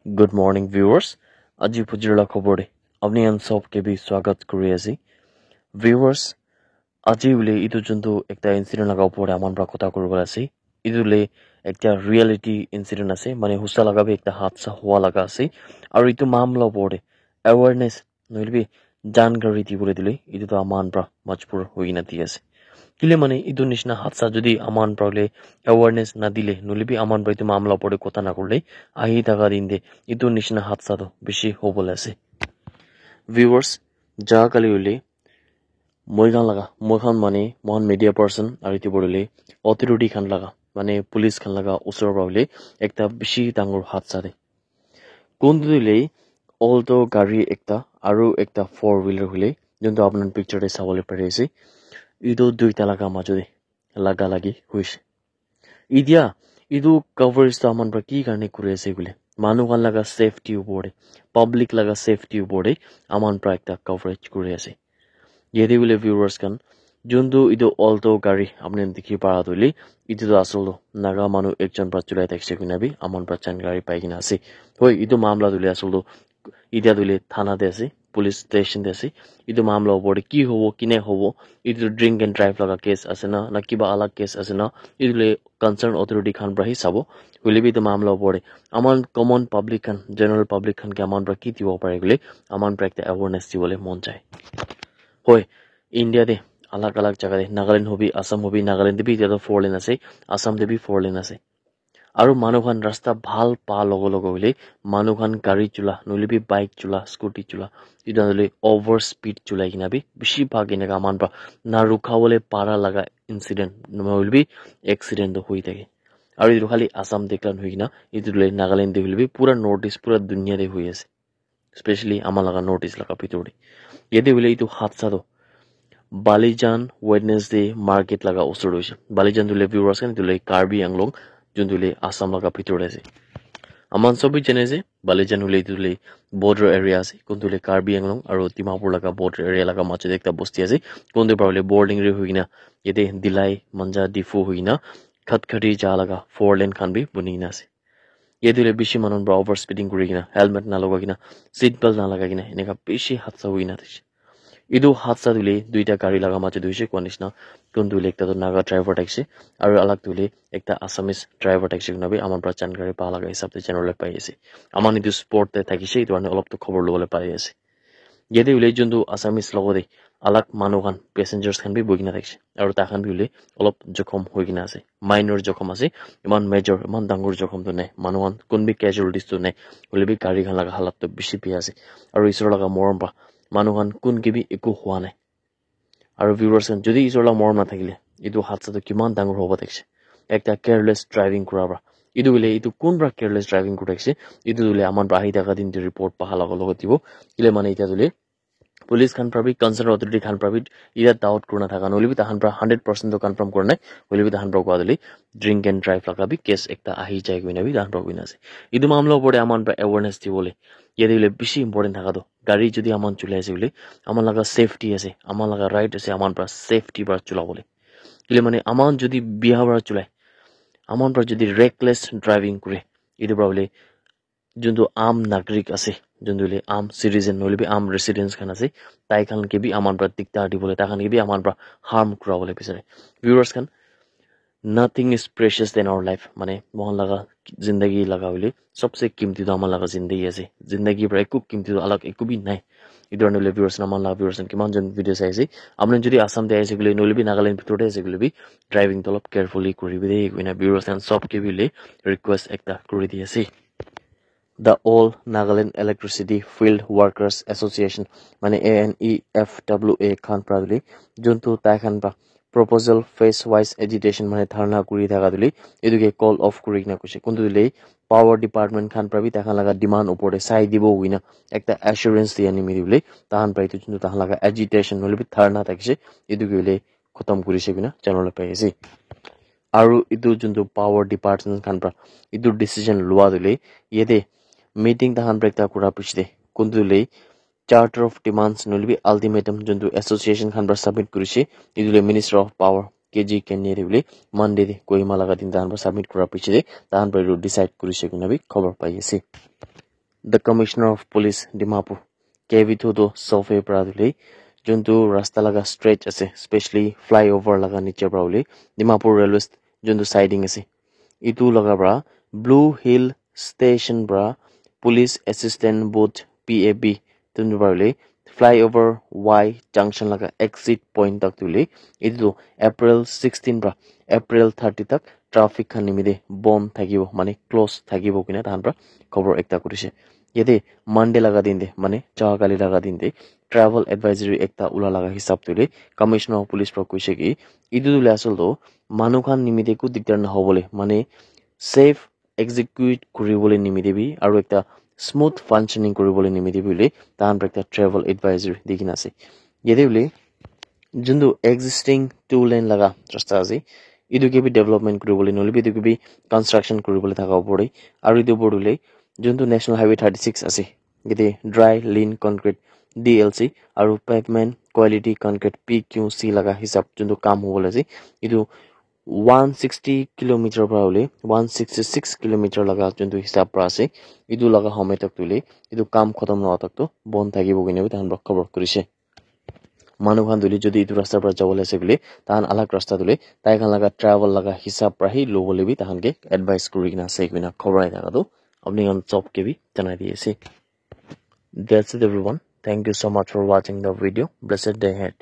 Good morning viewers. আজি পুজিৰলা খবৰে আপুনি আন সবকে বি স্বাগত কৰি আছে viewers আজি উলে ইটো জন্তু একটা ইনসিডেন্ট লাগা ওপৰে আমাৰ পৰা কথা কৰিব আছে ইটোলে একটা ৰিয়েলিটি ইনসিডেন্ট আছে মানে হুছা লাগাবে একটা হাদসা হোৱা লাগা আছে আৰু ইটো মামলা ওপৰে awareness নলবি জানকাৰী দিবলৈ দিলে ইটো তো আমাৰ পৰা মজবুৰ হৈ নাতি আছে কিলে মানে ইটো নিচিনা হাদসা যদি আমাৰ পৰালে awareness না দিলে নলিবি আমাৰ পৰা ইটো মামলা ওপৰে কথা না কৰিলে আহি থাকা দিন দে ইটো নিচিনা হাদসা তো বেছি হ'বলৈ আছে viewers যা কালি উলে মইখান মানে মহান মিডিয়া পার্সন আর ইতি বড়লে অথরিটি খান লাগা মানে পুলিশ খান লাগা ওসর পাবলে একটা বেশি ডাঙর হাদসা দে কোন দিলে অলটো গাড়ি একটা আৰু একটা 4-wheeler হলে যোনটো আপনাৰ পিকচাৰে চাবলে পাৰি আছে ইটো দুইটা লাগা মাজতে লাগা লাগি হইছে ইদিয়া ইটো কভারেজটা আমার পৰা কি কাৰণে কৰি আছে বলে মানুহ খান লাগা সেফটি ওপৰে পাব্লিক লাগা সেফটি ওপৰে আমাৰ পৰা একটা কভাৰেজ কৰি আছে Yedi bile viewers kan jundu idu alto gari apni dikhi para duli idu to asolo naga manu ekjon pra chulai takse kunabi amon pra chan gari pai kina ase hoi idu mamla duli asolo idia duli thana de ase police station de ase idu mamla obore ki hobo kine hobo idu drink and drive laga case ase na kiba alag case ase na idu le concerned authority khan pra hi sabo hole bi idu mamla obore amon common public khan general public khan ke amon pra ki dibo pare gule amon pra ekta awareness dibole mon chai Hoi, India de alag jaga de Nagaland hobi, Assam hobi, Nagaland de bi jado 4 lane ase, Assam de bi 4 lane ase. Aru manukhan rasta bhal pa logo hile manukhan gari chula, nulibi bike chula, scooty chula, idale over speed chula kina bi bishi bhag eneka man pra na rukhawole para laga incident nulbi accident do hui thake. Aru idu khali Assam deklan hui kina idule Nagaland de hulbi pura notice pura dunya de hui ase. Especially amalaga notice laga pitodi. Yede hule itu hadsa do Balijan Wednesday market laga osor hoise Balijan dule viewers kan dule Karbi Anglong jun dule Assam laga pitor ase aman sobi jene je Balijan hule dule border area ase kun dule Karbi Anglong aru Dimapur laga border area laga mache ekta bosti ase kun de parle boarding re hoina yede Dilai Manja Difu hoina khatkhati ja laga 4 lane khan bi bunina ase yedule bishi manon bra over speeding kurigina helmet na logagina seat belt na lagagina eneka bishi hadsa hoina thise idu hadsa dule duita gari laga mache duise konishna kun dule ekta to naga driver taxi aru alag dule ekta assamese driver taxi kunabi amon pra chan gari pa laga hisab te channel le pai ase aman idu sport te thakise idu ane olop to khobor lobole pai ase yede ule jundu assamese logode alag manukan passengers khan bi bogina thakise aru ta khan bi ule olop jokhom hoigina ase minor jokhom ase iman major iman dangor jokhom to nai manukan kun bi casualties to nai ule bi gari khan laga halat to bishi pi ase aru isor laga morom pa মানুহান কোন কিবি একো হোৱা নাই আৰু viewers যদি ইজলা মৰম না থাকিলে ইটো হাদসাটো কিমান ডাঙৰ হ'ব দেখছে একটা কেয়াৰলেস ড্ৰাইভিং কৰাবা ইটো বলে ইটো কোন ব্ৰা কেয়াৰলেস ড্ৰাইভিং কৰিছে ইটো দলে আমাৰ বাহি টাকা দিন ৰিপৰ্ট পাহা লগ দিব ইলে মানে এটা দলে পুলিশ খান প্ৰাবি কনসাৰ্ন অথৰিটি খান প্ৰাবি ইয়া ডাউট কৰনা থাকা নলিবি তাহান প্ৰা 100% তো কনফাৰ্ম কৰা নাই হলিবি তাহান প্ৰা কোৱা দলে ড্ৰিঙ্ক এন্ড ড্ৰাইভ লাগাবি কেস একটা আহি যায় গইনাবি তাহান প্ৰা গইনা আছে ইটো মামলা ওপৰে আমাৰ প্ৰা অ্যাওয়ারনেস দিবলে ইয়েদিলে বেশি ইম্পর্টেন্ট থাকা তো গাড়ি যদি আমার চলে আসে বলে আমার লাগা সেফটি আছে আমার লাগা রাইট আছে আমার প্রা সেফটি বার চলা বলে ইলে মানে আমার যদি বিয়া বার চলায় আমার প্রা যদি রেকলেস ড্রাইভিং করে ইদু বলে যোনটো আম নাগরিক আছে যোনটোলে আম সিটিজেন নলিবি আম রেসিডেন্স খান আছে তাই খান কে বি আমার প্রা দিকদার দিবলে তাখান কে বি আমার প্রা হার্ম করা বলে বিচারে viewers Khan nothing is precious than our life mane mohan laga zindagi laga hole sabse qimti to amar laga zindagi ase zindagi par ekku qimti to alag ekku bi nai idor nole viewers na man la viewers kiman jon video sai ase apni jodi assam te aise gule nole bi nagaland bhitor te aise gule bi driving to lop carefully koribi de koina viewers and sab ke bile request ekta kori di ase the all Nagaland Electricity Field Workers Association mane ANEFWA khan pradli jontu tai khan pa proposal phase wise agitation mane dharna kuri thaga dili eduke call off kuri na kuse kuntu dile power department khan prabi ta khan laga demand upore sai dibo huina ekta assurance di ani midibile tahan pai tu juntu tahan laga agitation holibi dharna takise eduke le khatam kuri segina channel pai ase aru idu juntu power department khan pra idu decision lua dile yede meeting tahan breakta kura pichde kuntu le Charter of Demands nulbi ultimatum juntu association khan bar submit kurise idule Minister of Power KG Kenya ribule Monday de Kohima laga din tan bar submit kura pichide tan bar decide kurise kunabi khobor pai ase the Commissioner of Police Dimapur kevi to sofe praduli juntu rasta laga stretch ase especially flyover laga niche brauli Dimapur railway juntu siding ase itu laga bra Blue Hill Station bra Police Assistant Booth PAB tundu brauli flyover Y junction laga exit point tak tuli itu April 16 bra April 30 tak traffic khan nimide bond thakibo mane close thakibo kina tan bra khobor ekta kurise yede Monday laga dinde mane chagali laga dinde travel advisory ekta ula laga hisab tuli Commissioner of Police pro koise ki idu dule asol do manu khan nimide ku diktar na hobole mane safe execute kuribole nimide bi aru ekta smooth functioning kuribole nimide bile tan ekta travel advisory dikina ase yede bile jundu existing two lane laga rasta ase idu ke bi development kuribole noli bi idu ke bi construction kuribole thaka pore aru idu bodule juntu National Highway 36 ase gede dry lean concrete DLC aru pavement quality concrete PQC laga hisab juntu kam hobole ase idu 160 kilometer pra hole 166 kilometer laga juntu hisab pra ase idu laga homay tak tuli idu kam khatam na tak to bon thakibo kine bi tan khobor kurise manu khan duli jodi idu rasta pra jawole ase bile tan alag rasta duli tai khan laga travel laga hisab pra hi lobole bi tan ke advice kuri kina ase kina khobai daga do apni on job ke bi janai diye ase. That's it everyone. Thank you so much for watching the video. Blessed day ahead.